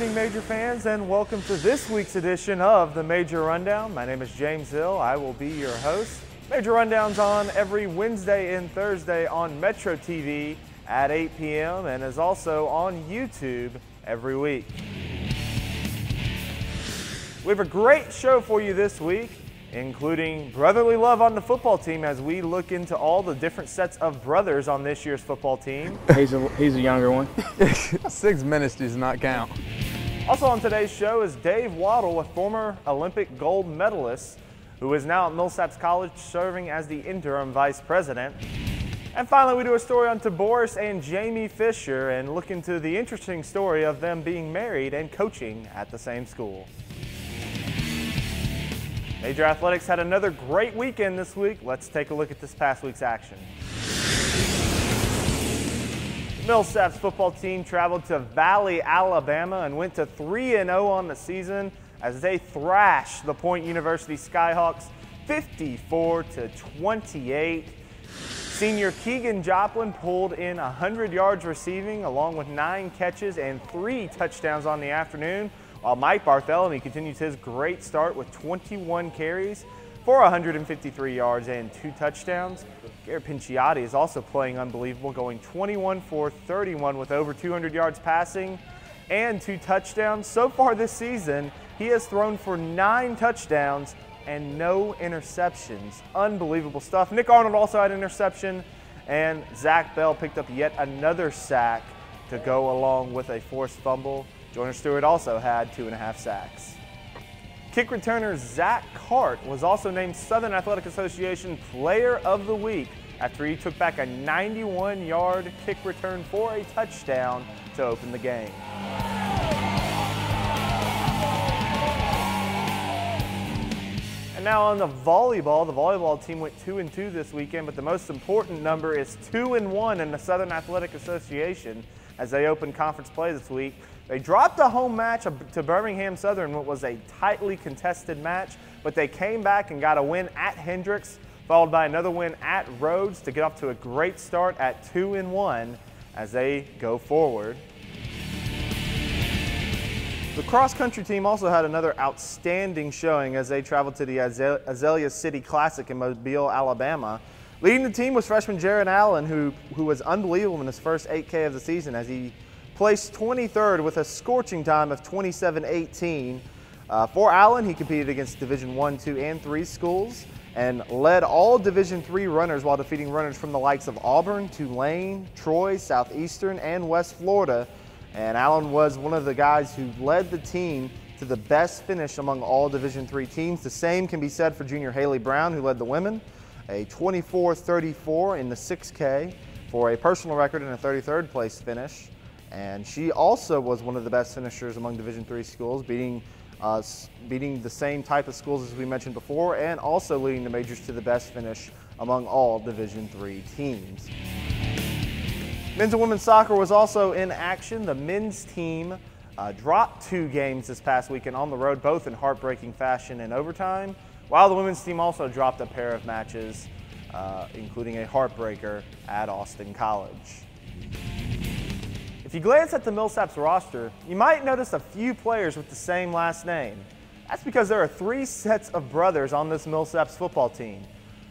evening, Major fans, and welcome to this week's edition of the Major Rundown. My name is James Hill. I will be your host. Major Rundown's on every Wednesday and Thursday on Metro TV at 8 p.m. and is also on YouTube every week. We have a great show for you this week, including brotherly love on the football team as we look into all the different sets of brothers on this year's football team. He's a younger one. 6 minutes does not count. Also on today's show is Dave Wottle, a former Olympic Gold Medalist, who is now at Millsaps College serving as the Interim Vice President. And finally, we do a story on Taboris and Jaime Fisher and look into the interesting story of them being married and coaching at the same school. Major Athletics had another great weekend this week. Let's take a look at this past week's action. The Millsaps football team traveled to Valley, Alabama and went to 3-0 on the season as they thrashed the Point University Skyhawks 54-28. Senior Keegan Joplin pulled in 100 yards receiving along with 9 catches and 3 touchdowns on the afternoon, while Mike Bartholomew continues his great start with 21 carries for 153 yards and 2 touchdowns. Garrett Pinciotti is also playing unbelievable, going 21 for 31 with over 200 yards passing and 2 touchdowns. So far this season, he has thrown for 9 touchdowns and no interceptions. Unbelievable stuff. Nick Arnold also had an interception, and Zach Bell picked up yet another sack to go along with a forced fumble. Joyner Stewart also had 2.5 sacks. Kick returner Zach Cart was also named Southern Athletic Association Player of the Week after he took back a 91-yard kick return for a touchdown to open the game. And now on the volleyball team went 2-2 this weekend, but the most important number is 2-1 in the Southern Athletic Association as they opened conference play this week. They dropped a home match to Birmingham Southern, what was a tightly contested match, but they came back and got a win at Hendricks, followed by another win at Rhodes to get off to a great start at 2-1 as they go forward. The cross-country team also had another outstanding showing as they traveled to the Azalea City Classic in Mobile, Alabama. Leading the team was freshman Jared Allen, who was unbelievable in his first 8K of the season as he placed 23rd with a scorching time of 27:18. For Allen, he competed against Division I, II, and III schools and led all Division III runners while defeating runners from the likes of Auburn, Tulane, Troy, Southeastern, and West Florida. And Allen was one of the guys who led the team to the best finish among all Division III teams. The same can be said for junior Haley Brown, who led the women, a 24:34 in the 6K for a personal record and a 33rd place finish. And she also was one of the best finishers among Division III schools, beating the same type of schools as we mentioned before, and also leading the majors to the best finish among all Division III teams. Men's and women's soccer was also in action. The men's team dropped 2 games this past weekend on the road, both in heartbreaking fashion in overtime, while the women's team also dropped a pair of matches, including a heartbreaker at Austin College. If you glance at the Millsaps roster, you might notice a few players with the same last name. That's because there are 3 sets of brothers on this Millsaps football team.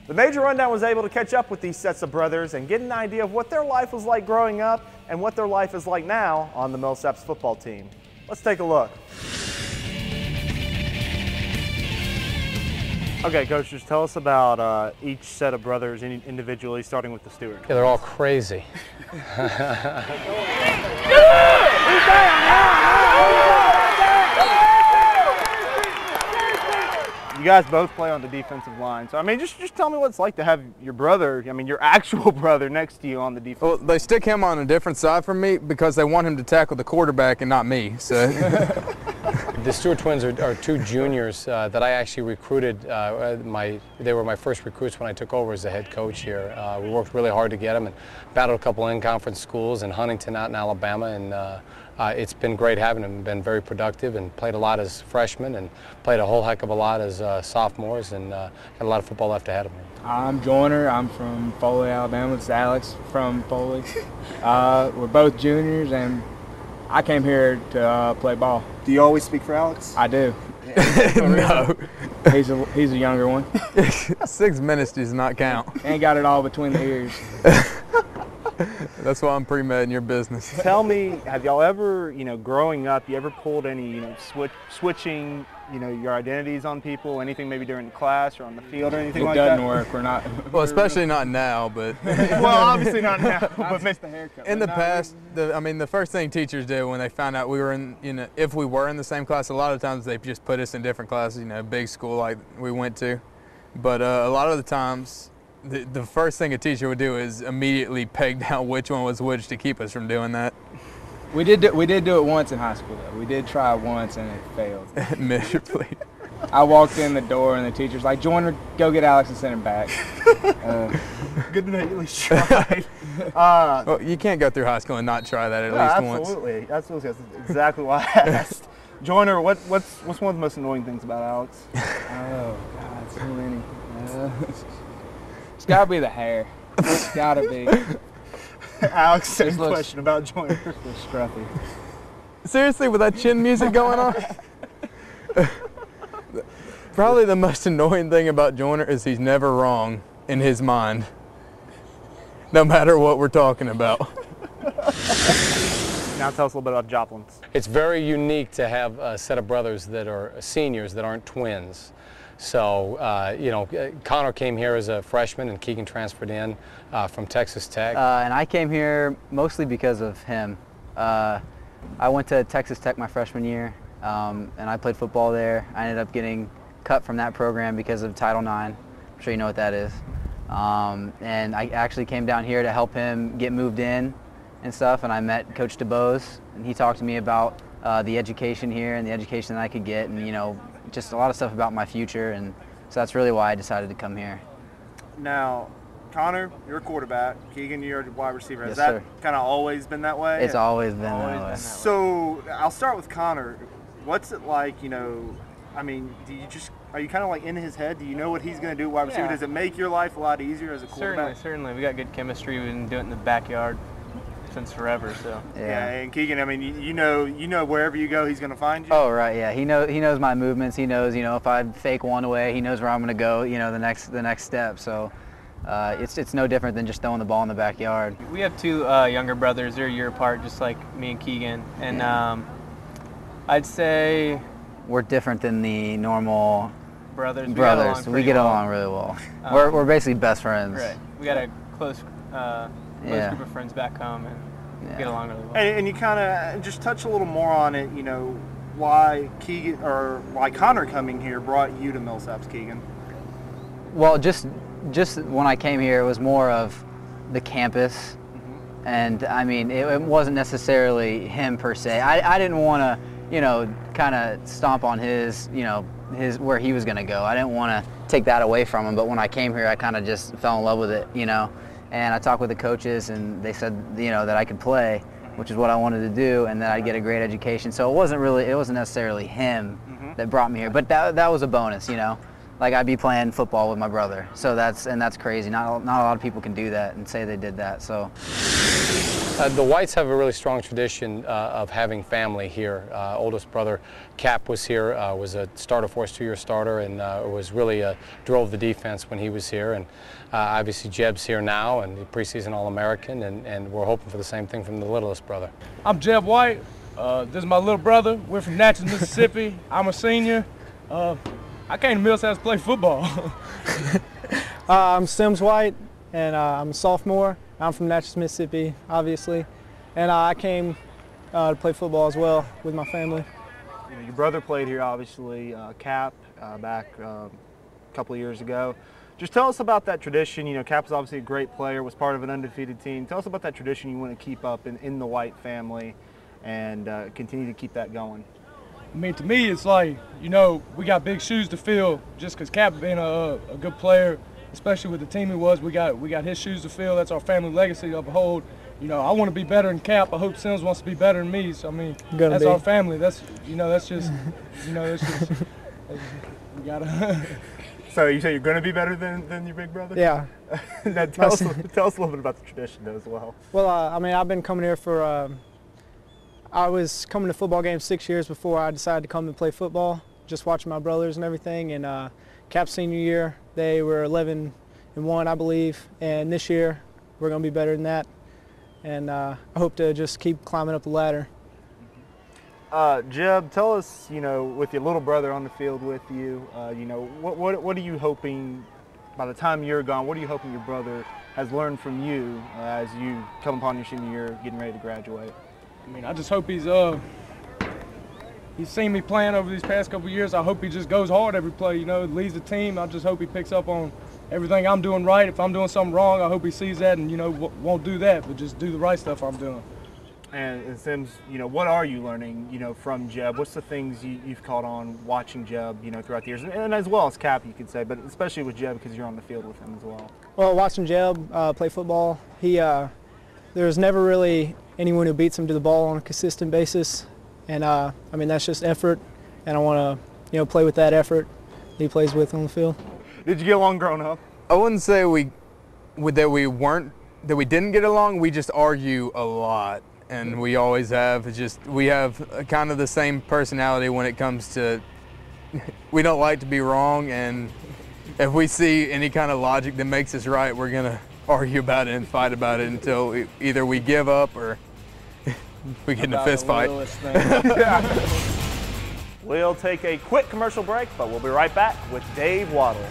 The Major Rundown was able to catch up with these sets of brothers and get an idea of what their life was like growing up and what their life is like now on the Millsaps football team. Let's take a look. Okay, Coach, just tell us about each set of brothers individually, starting with the Stewart. Yeah, they're all crazy. You guys both play on the defensive line, so I mean, just tell me what it's like to have your brother, I mean, your actual brother next to you on the defense. Well, they stick him on a different side from me because they want him to tackle the quarterback and not me. So. The Stewart twins are 2 juniors that I actually recruited. They were my first recruits when I took over as the head coach here. We worked really hard to get them and battled a couple in-conference schools in Huntington out in Alabama, and it's been great having them. Been very productive and played a lot as freshmen and played a whole heck of a lot as sophomores, and got a lot of football left ahead of them. I'm Joyner. I'm from Foley, Alabama. It's Alex from Foley. We're both juniors, and I came here to play ball. Do you always speak for Alex? I do. No. He's a younger one. 6 minutes does not count. Ain't got it all between the ears. That's why I'm pre-med in your business. Tell me, have y'all ever, growing up, you ever pulled any, switching, your identities on people, anything maybe during class or on the field or anything like that? It doesn't work. We're not. Well, especially not now, but Well, obviously not now. But Just the haircut. in the past, the first thing teachers did when they found out we were in, if we were in the same class, a lot of times they just put us in different classes, big school like we went to. But a lot of the times, the first thing a teacher would do is immediately peg down which one was which to keep us from doing that. We did do it once in high school, though. We did try it once, and it failed. Miserably. I walked in the door, and the teacher's like, Joyner, go get Alex and send him back. good to know you at least tried. Well, you can't go through high school and not try that at least once. Absolutely. That's exactly why I asked. Joyner, what's one of the most annoying things about Alex? Oh, God, so many. It's got to be the hair. It's got to be. Alex, same This looks- question about Joyner. It's scruffy. Seriously, with that chin music going on? Probably the most annoying thing about Joyner is he's never wrong in his mind, no matter what we're talking about. Now tell us a little bit about Joplin's. It's very unique to have a set of brothers that are seniors that aren't twins. So, Connor came here as a freshman and Keegan transferred in from Texas Tech. And I came here mostly because of him. I went to Texas Tech my freshman year, and I played football there. I ended up getting cut from that program because of Title IX. I'm sure you know what that is. And I actually came down here to help him get moved in and stuff, and I met Coach DeBose, and he talked to me about the education here and the education that I could get, and just a lot of stuff about my future, and so that's really why I decided to come here. Now, Connor, you're a quarterback. Keegan, you're a wide receiver. Has Yes, that sir. kind of always been that way? It's always been that way. So I'll start with Connor. What's it like, are you kind of like in his head? Do you know what he's going to do at wide receiver? Yeah. Does it make your life a lot easier as a quarterback? Certainly. We got good chemistry. We've been doing it in the backyard since forever. So. Yeah, and Keegan, you know wherever you go, he's going to find you. Oh right, yeah. He knows my movements. He knows, if I fake one away, he knows where I'm going to go. The next step. So it's no different than just throwing the ball in the backyard. We have two younger brothers. They're a year apart, just like me and Keegan. And I'd say We're different than the normal brothers. We get along really well. We're basically best friends. Right. We got a close Yeah. group of friends back home, and get along really well. And you kind of just touch a little more on it, why Keegan or why Connor coming here brought you to Millsaps, Keegan. Well, just when I came here, it was more of the campus, and I mean, it wasn't necessarily him per se. I didn't want to, kind of stomp on his where he was going to go. I didn't want to take that away from him. But when I came here, I kind of just fell in love with it, And I talked with the coaches, and they said, that I could play, which is what I wanted to do, and that I'd get a great education. So it wasn't necessarily him that brought me here, but that was a bonus, Like I'd be playing football with my brother. So that's crazy. Not a lot of people can do that and say they did that. So. The Whites have a really strong tradition of having family here. Oldest brother Cap was here, was a starter for us, 2-year starter, and was really drove the defense when he was here. And obviously Jeb's here now, and the preseason All-American, and we're hoping for the same thing from the littlest brother. I'm Jeb White. This is my little brother. We're from Natchez, Mississippi. I'm a senior. I came to Millsaps to play football. I'm Sims White, and I'm a sophomore. I'm from Natchez, Mississippi, obviously, and I came to play football as well with my family. Your brother played here, obviously, Cap, back a couple of years ago. Just tell us about that tradition. Cap is obviously a great player, was part of an undefeated team. Tell us about that tradition you want to keep up in the White family and continue to keep that going. I mean, to me, it's like, we got big shoes to fill just because Cap being a good player, especially with the team he was. We got his shoes to fill. That's our family legacy to uphold. I want to be better than Cap. I hope Sims wants to be better than me. So, I mean, that's our family. That's just, we got to. So you say you're going to be better than your big brother? Yeah. Now tell us a little bit about the tradition, though, as well. Well, I mean, I've been coming here for, I was coming to football games 6 years before I decided to come and play football, just watching my brothers and everything. And Cap's senior year, they were 11-1, I believe. And this year, we're going to be better than that. And I hope to just keep climbing up the ladder. Jeb, tell us, with your little brother on the field with you, what are you hoping, by the time you're gone, what are you hoping your brother has learned from you as you come upon your senior year, getting ready to graduate? I mean, I just hope he's seen me playing over these past couple of years. I hope he just goes hard every play, leads the team. I just hope he picks up on everything I'm doing right. If I'm doing something wrong, I hope he sees that and, won't do that, but just do the right stuff I'm doing. And Sims, what are you learning, from Jeb? What's the things you've caught on watching Jeb, throughout the years? And as well as Cap, you could say, but especially with Jeb because you're on the field with him as well. Well, watching Jeb play football, there's never really anyone who beats him to the ball on a consistent basis. And, that's just effort, and I want to, play with that effort that he plays with on the field. Did you get along growing up? I wouldn't say that we didn't get along. We just argue a lot. And we always have. We have kind of the same personality when it comes to, we don't like to be wrong, and if we see any kind of logic that makes us right, we're gonna argue about it and fight about it until either we give up or we get in a fist fight. We'll take a quick commercial break, but we'll be right back with Dave Wottle.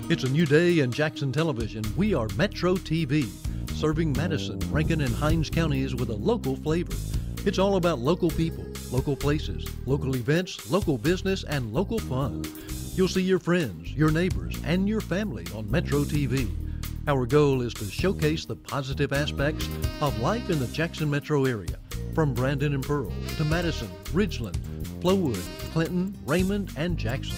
It's a new day in Jackson Television. We are Metro TV, serving Madison, Rankin, and Hinds counties with a local flavor. It's all about local people, local places, local events, local business, and local fun. You'll see your friends, your neighbors, and your family on Metro TV. Our goal is to showcase the positive aspects of life in the Jackson metro area, from Brandon and Pearl to Madison, Ridgeland, Flowood, Clinton, Raymond, and Jackson.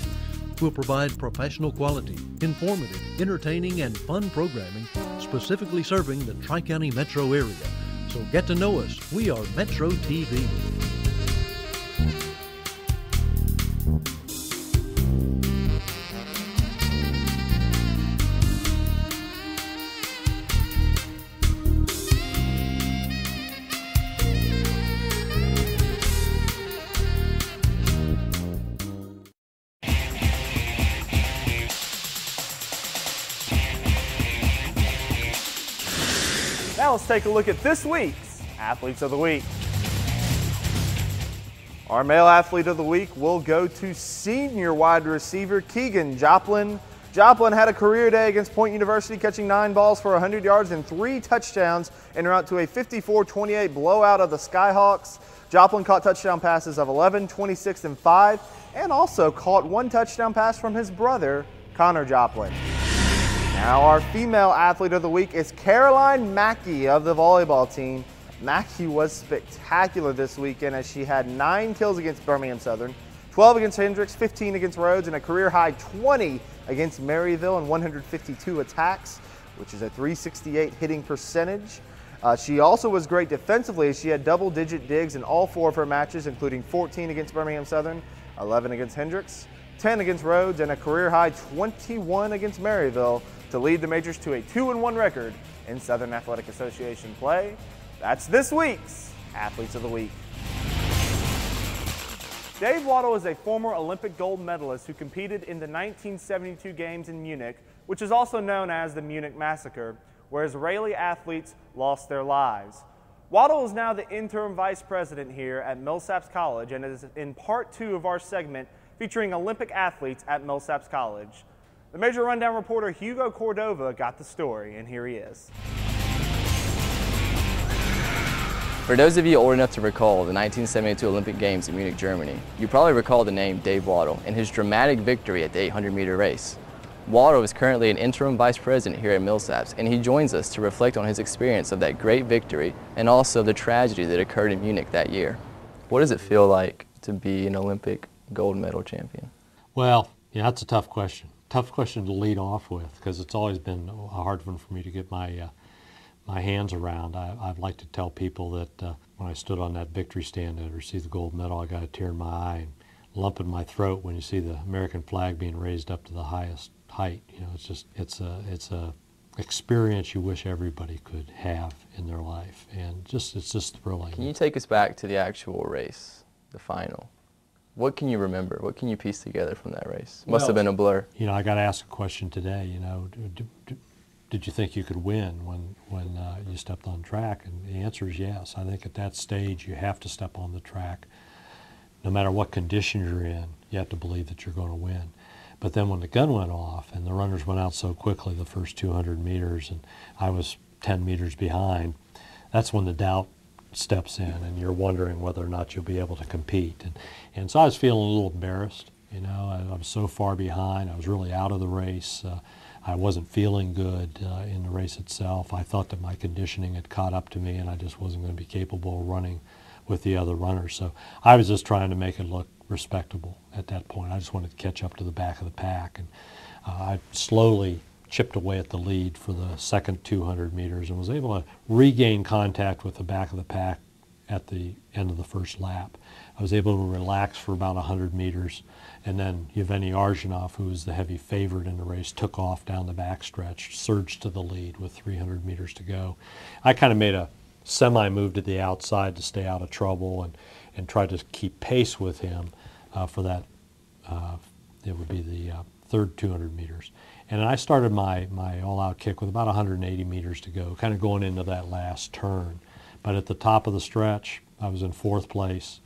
We'll provide professional quality, informative, entertaining, and fun programming specifically serving the Tri-County metro area. So get to know us. We are Metro TV. Now let's take a look at this week's Athletes of the Week. Our male athlete of the week will go to senior wide receiver Keegan Joplin. Joplin had a career day against Point University, catching 9 balls for 100 yards and 3 touchdowns en route to a 54-28 blowout of the Skyhawks. Joplin caught touchdown passes of 11, 26, and 5, and also caught 1 touchdown pass from his brother, Connor Joplin. Now our female athlete of the week is Caroline Mackey of the volleyball team. Mackey was spectacular this weekend as she had 9 kills against Birmingham Southern, 12 against Hendricks, 15 against Rhodes, and a career-high 20 against Maryville and 152 attacks, which is a .368 hitting percentage. She also was great defensively as she had double-digit digs in all 4 of her matches, including 14 against Birmingham Southern, 11 against Hendricks, 10 against Rhodes, and a career-high 21 against Maryville to lead the Majors to a 2-1 record in Southern Athletic Association play. That's this week's Athletes of the Week. Dave Wottle is a former Olympic gold medalist who competed in the 1972 games in Munich, which is also known as the Munich Massacre, where Israeli athletes lost their lives. Wottle is now the interim vice president here at Millsaps College and is in part 2 of our segment featuring Olympic athletes at Millsaps College. The Major Rundown reporter Hugo Cordova got the story, and here he is. For those of you old enough to recall the 1972 Olympic Games in Munich, Germany, you probably recall the name Dave Wottle and his dramatic victory at the 800-meter race. Wottle is currently an interim vice president here at Millsaps, and he joins us to reflect on his experience of that great victory and also the tragedy that occurred in Munich that year. What does it feel like to be an Olympic gold medal champion? Well, yeah, that's a tough question. Tough question to lead off with because it's always been a hard one for me to get my hands around. I'd like to tell people that when I stood on that victory stand and received the gold medal, I got a tear in my eye and lump in my throat when you see the American flag being raised up to the highest height. You know, it's a experience you wish everybody could have in their life, and it's just thrilling. Can you take us back to the actual race, the final? What can you remember? What can you piece together from that race? Must have been a blur. You know, I got asked a question today. You know, did you think you could win when you stepped on track? And the answer is yes. I think at that stage you have to step on the track. No matter what condition you're in, you have to believe that you're going to win. But then when the gun went off and the runners went out so quickly the first 200 meters and I was 10 meters behind, that's when the doubt steps in and you're wondering whether or not you'll be able to compete. And so I was feeling a little embarrassed. You know, I was so far behind. I was really out of the race. I wasn't feeling good in the race itself. I thought that my conditioning had caught up to me and I just wasn't going to be capable of running with the other runners. So I was just trying to make it look respectable at that point. I just wanted to catch up to the back of the pack. And I slowly chipped away at the lead for the second 200 meters and was able to regain contact with the back of the pack at the end of the first lap. I was able to relax for about 100 meters, and then Yevgeny Arjanov, who was the heavy favorite in the race, took off down the backstretch, surged to the lead with 300 meters to go. I kind of made a semi-move to the outside to stay out of trouble and tried to keep pace with him for that, it would be the third 200 meters. And I started my all-out kick with about 180 meters to go, kind of going into that last turn. But at the top of the stretch, I was in fourth place.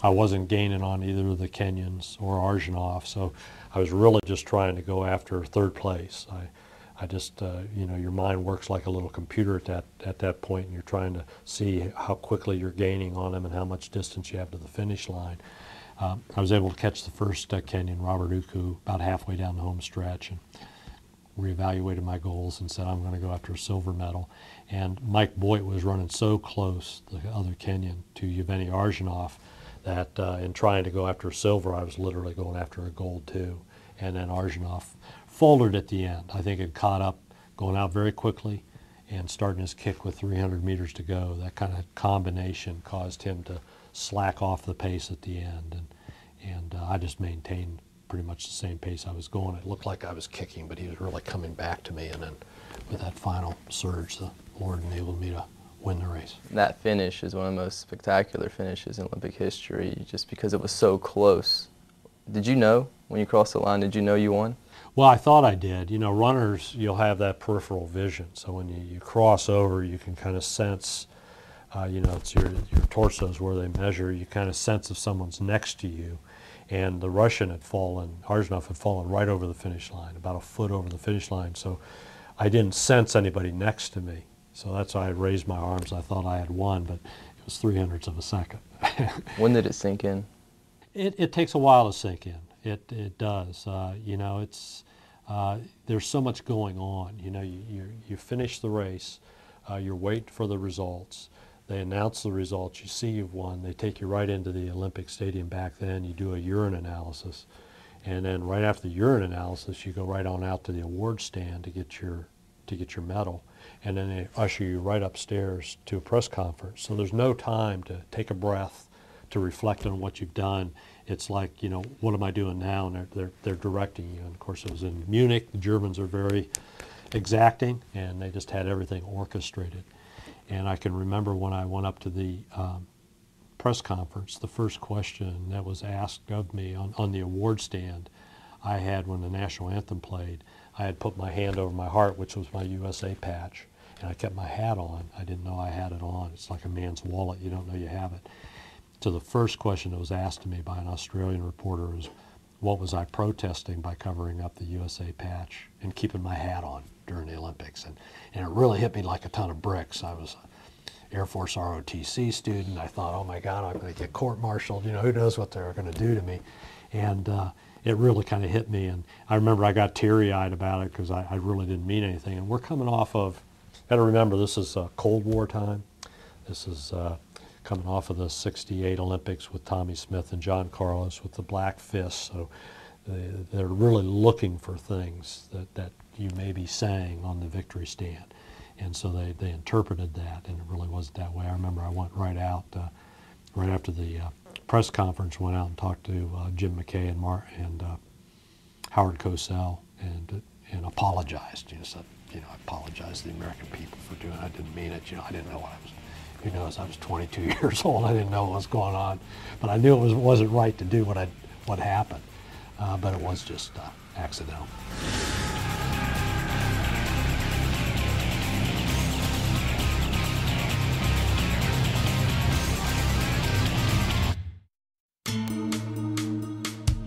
I wasn't gaining on either of the Kenyans or Arjanov, so I was really just trying to go after third place. I just, you know, your mind works like a little computer at that point, and you're trying to see how quickly you're gaining on them and how much distance you have to the finish line. I was able to catch the first Kenyan, Robert Uku, about halfway down the home stretch, and reevaluated my goals and said I'm going to go after a silver medal. And Mike Boyd was running so close, the other Kenyan, to Yevgeny Arjanov that in trying to go after a silver, I was literally going after a gold too. And then Arjanov folded at the end. I think it caught up, going out very quickly and starting his kick with 300 meters to go. That kind of combination caused him to slack off the pace at the end. And I just maintained pretty much the same pace I was going. It looked like I was kicking, but he was really coming back to me. And then with that final surge, the Lord enabled me to win the race. That finish is one of the most spectacular finishes in Olympic history just because it was so close. Did you know when you crossed the line, did you know you won? Well, I thought I did. You know, runners, you'll have that peripheral vision. So when you cross over, you can kind of sense, you know, it's your torsos where they measure. You kind of sense if someone's next to you. And the Russian had fallen, Arjanov had fallen right over the finish line, about a foot over the finish line. So I didn't sense anybody next to me. So that's why I raised my arms. I thought I had won, but it was 0.03 of a second. When did it sink in? It takes a while to sink in. It does. You know, it's there's so much going on. You know, you finish the race, you're waiting for the results. They announce the results. You see you've won. They take you right into the Olympic Stadium back then. You do a urine analysis, and then right after the urine analysis, you go right on out to the award stand to get your medal, and then they usher you right upstairs to a press conference. So there's no time to take a breath, to reflect on what you've done. It's like, you know, what am I doing now? And they're directing you. And of course, it was in Munich. The Germans are very exacting, and they just had everything orchestrated. And I can remember when I went up to the press conference, the first question that was asked of me on the award stand, I had, when the national anthem played, I had put my hand over my heart, which was my USA patch, and I kept my hat on. I didn't know I had it on. It's like a man's wallet. You don't know you have it. So the first question that was asked to me by an Australian reporter was, what was I protesting by covering up the USA patch and keeping my hat on during the Olympics? And it really hit me like a ton of bricks. I was an Air Force ROTC student. I thought, oh my God, I'm going to get court-martialed. You know, who knows what they're going to do to me? And it really kind of hit me. And I remember I got teary-eyed about it because I really didn't mean anything. And we're coming off of, got to remember, this is Cold War time. This is coming off of the '68 Olympics with Tommy Smith and John Carlos with the Black Fist. So they're really looking for things that you may be saying on the victory stand. And so they interpreted that, and it really wasn't that way. I remember I went right out, right after the press conference, went out and talked to Jim McKay and Howard Cosell and apologized. Said, I apologize to the American people for doing it. I didn't mean it. I didn't know what I was. Who knows? I was 22 years old. I didn't know what was going on, but I knew it wasn't right to do what happened. But it was just accidental.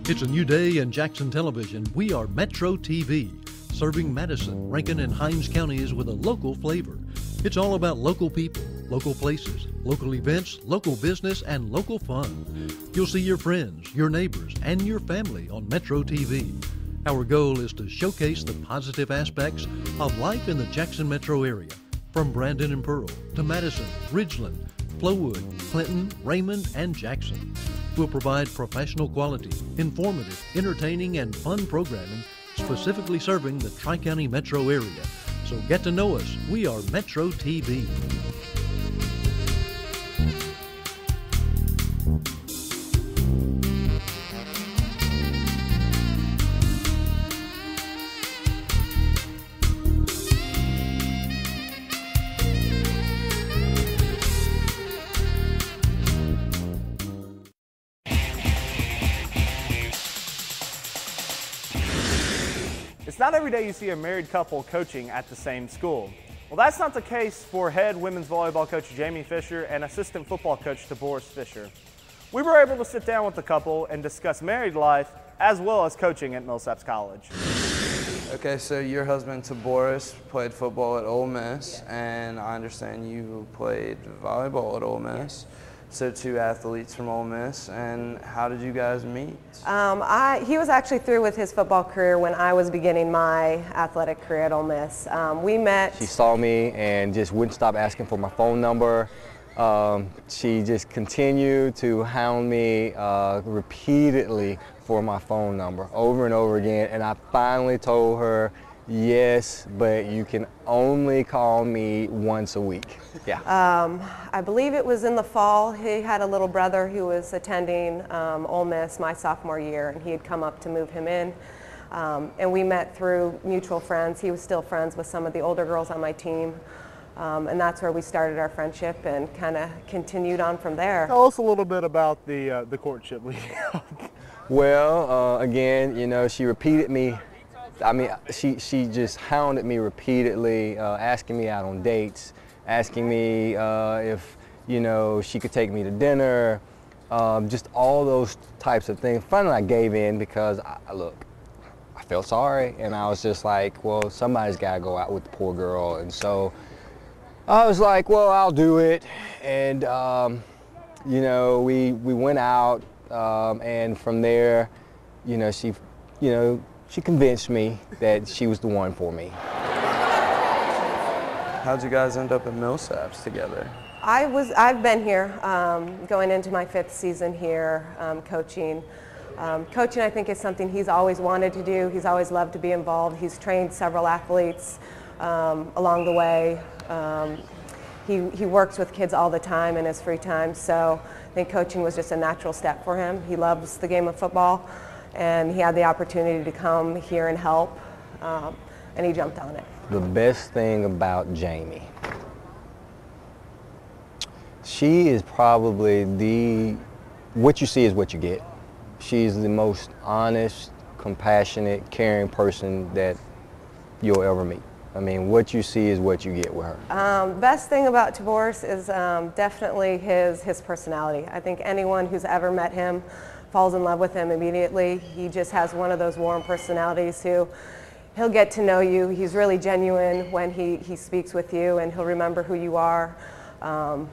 It's a new day in Jackson Television. We are Metro TV, serving Madison, Rankin, and Hinds counties with a local flavor. It's all about local people, local places, local events, local business, and local fun. You'll see your friends, your neighbors, and your family on Metro TV. Our goal is to showcase the positive aspects of life in the Jackson metro area, from Brandon and Pearl to Madison, Ridgeland, Flowood, Clinton, Raymond, and Jackson. We'll provide professional quality, informative, entertaining, and fun programming specifically serving the Tri-County metro area. So get to know us. We are Metro TV. It's not every day you see a married couple coaching at the same school. Well, that's not the case for head women's volleyball coach Jaime Fisher and assistant football coach DeBoris Fisher. We were able to sit down with the couple and discuss married life as well as coaching at Millsaps College. Okay, so your husband DeBoris played football at Ole Miss, and I understand you played volleyball at Ole Miss. So two athletes from Ole Miss, and how did you guys meet? He was actually through with his football career when I was beginning my athletic career at Ole Miss. We met. She saw me and just wouldn't stop asking for my phone number. She just continued to hound me repeatedly for my phone number over and over again, and I finally told her, yes, but you can only call me once a week. Yeah. I believe it was in the fall. He had a little brother who was attending Ole Miss my sophomore year, and he had come up to move him in. And we met through mutual friends. He was still friends with some of the older girls on my team. And that's where we started our friendship and kind of continued on from there. Tell us a little bit about the courtship leading up. Well, again, she repeated me. I mean, she just hounded me repeatedly, asking me out on dates, asking me if, she could take me to dinner, just all those types of things. Finally, I gave in because, I felt sorry, and I was just like, well, somebody's got to go out with the poor girl. And so I was like, well, I'll do it. And, we went out, and from there, she convinced me that she was the one for me. How'd you guys end up at Millsaps together? I've been here, going into my 5th season here, coaching. Coaching, I think, is something he's always wanted to do. He's always loved to be involved. He's trained several athletes along the way. He works with kids all the time in his free time, so I think coaching was just a natural step for him. He loves the game of football, and he had the opportunity to come here and help, and he jumped on it. The best thing about Jaime, she is probably what you see is what you get. She's the most honest, compassionate, caring person that you'll ever meet. I mean, what you see is what you get with her. Best thing about DeBoris is definitely his personality. I think anyone who's ever met him falls in love with him immediately. He just has one of those warm personalities who he'll get to know you. He's really genuine when he speaks with you, and he'll remember who you are. And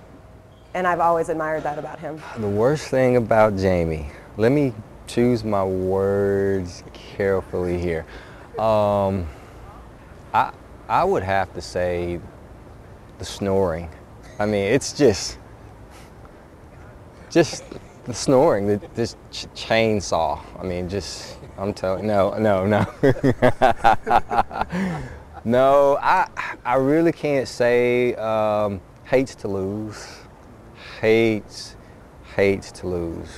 I've always admired that about him. The worst thing about Jaime, let me choose my words carefully here. I would have to say the snoring. I mean, it's just the snoring, this chainsaw. I mean, I'm telling, no. No, I really can't say, hates to lose, hates hates to lose,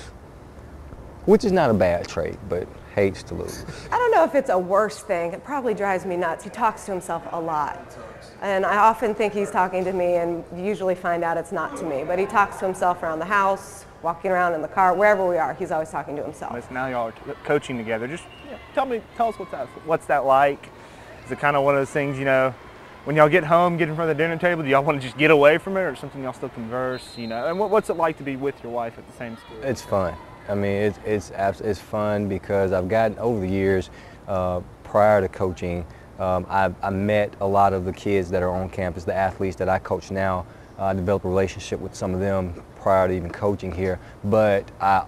which is not a bad trait, but hates to lose. I don't know if it's a worse thing. It probably drives me nuts. He talks to himself a lot. And I often think he's talking to me and usually find out it's not to me. But he talks to himself around the house, walking around in the car, wherever we are, he's always talking to himself. Now y'all are coaching together. Just tell us what's that like? Is it kind of one of those things, you know, when y'all get home, get in front of the dinner table, do y'all want to just get away from it, or something y'all still converse, you know? And what's it like to be with your wife at the same school? It's fun. I mean, it's fun because I've gotten over the years, prior to coaching, I met a lot of the kids that are on campus, the athletes that I coach now. I developed a relationship with some of them prior to even coaching here, but I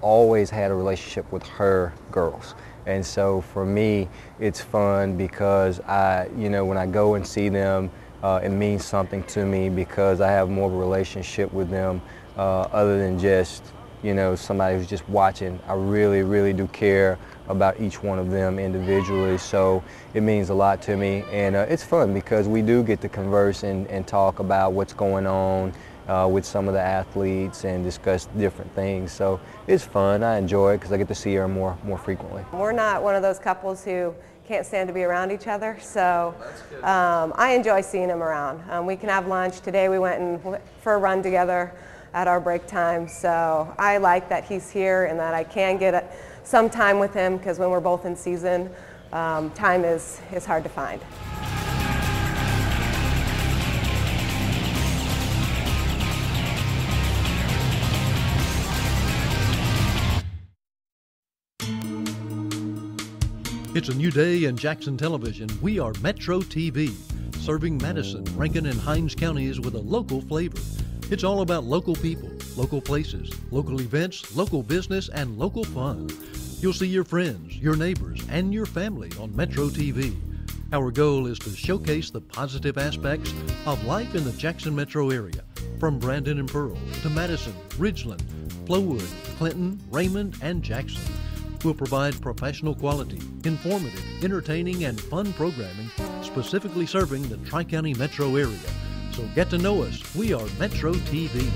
always had a relationship with her girls. And so for me, it's fun because when I go and see them, it means something to me because I have more of a relationship with them other than just, somebody who's just watching. I really, really do care about each one of them individually, so it means a lot to me. And it's fun because we do get to converse and talk about what's going on with some of the athletes and discuss different things. So it's fun. I enjoy it because I get to see her more frequently. We're not one of those couples who can't stand to be around each other, so I enjoy seeing him around. We can have lunch. Today we went for a run together at our break time, so I like that he's here and that I can get some time with him because when we're both in season, time is hard to find. It's a new day in Jackson television. We are Metro TV, serving Madison, Rankin, and Hinds counties with a local flavor. It's all about local people, local places, local events, local business, and local fun. You'll see your friends, your neighbors, and your family on Metro TV. Our goal is to showcase the positive aspects of life in the Jackson metro area, from Brandon and Pearl to Madison, Ridgeland, Flowood, Clinton, Raymond, and Jackson. We'll provide professional quality, informative, entertaining, and fun programming specifically serving the Tri-County metro area. So get to know us. We are Metro TV.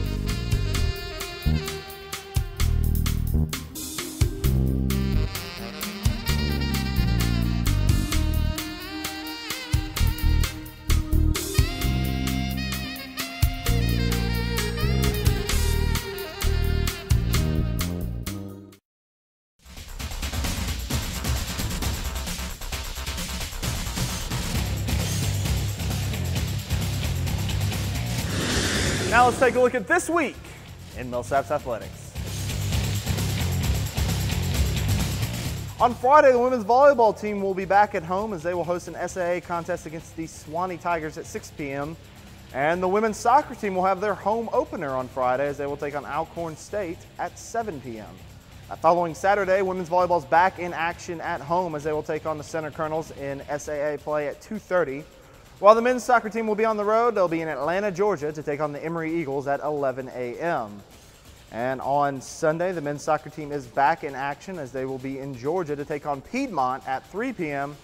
Now let's take a look at this week in Millsaps Athletics. On Friday, the women's volleyball team will be back at home as they will host an SAA contest against the Swanee Tigers at 6 p.m. And the women's soccer team will have their home opener on Friday as they will take on Alcorn State at 7 p.m. Following Saturday, women's volleyball is back in action at home as they will take on the Center Colonels in SAA play at 2:30. While the men's soccer team will be on the road, they'll be in Atlanta, Georgia to take on the Emory Eagles at 11 a.m. And on Sunday, the men's soccer team is back in action as they will be in Georgia to take on Piedmont at 3 p.m.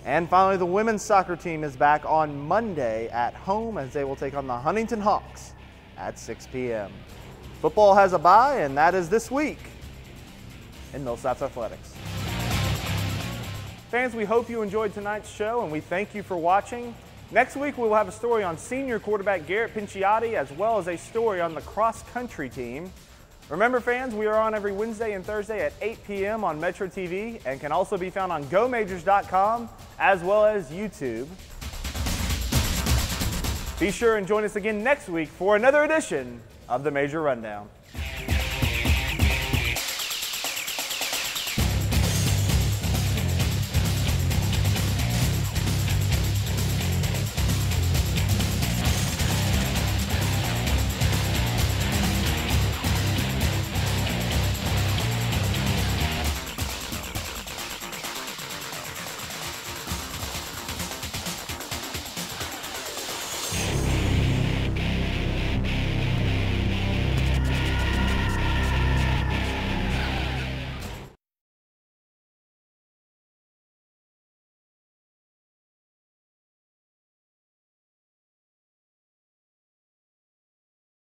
And finally, the women's soccer team is back on Monday at home as they will take on the Huntington Hawks at 6 p.m. Football has a bye, and that is this week in Millsaps Athletics. Fans, we hope you enjoyed tonight's show, and we thank you for watching. Next week, we will have a story on senior quarterback Garrett Pinciotti, as well as a story on the cross-country team. Remember, fans, we are on every Wednesday and Thursday at 8 p.m. on Metro TV and can also be found on GoMajors.com as well as YouTube. Be sure and join us again next week for another edition of the Major Rundown.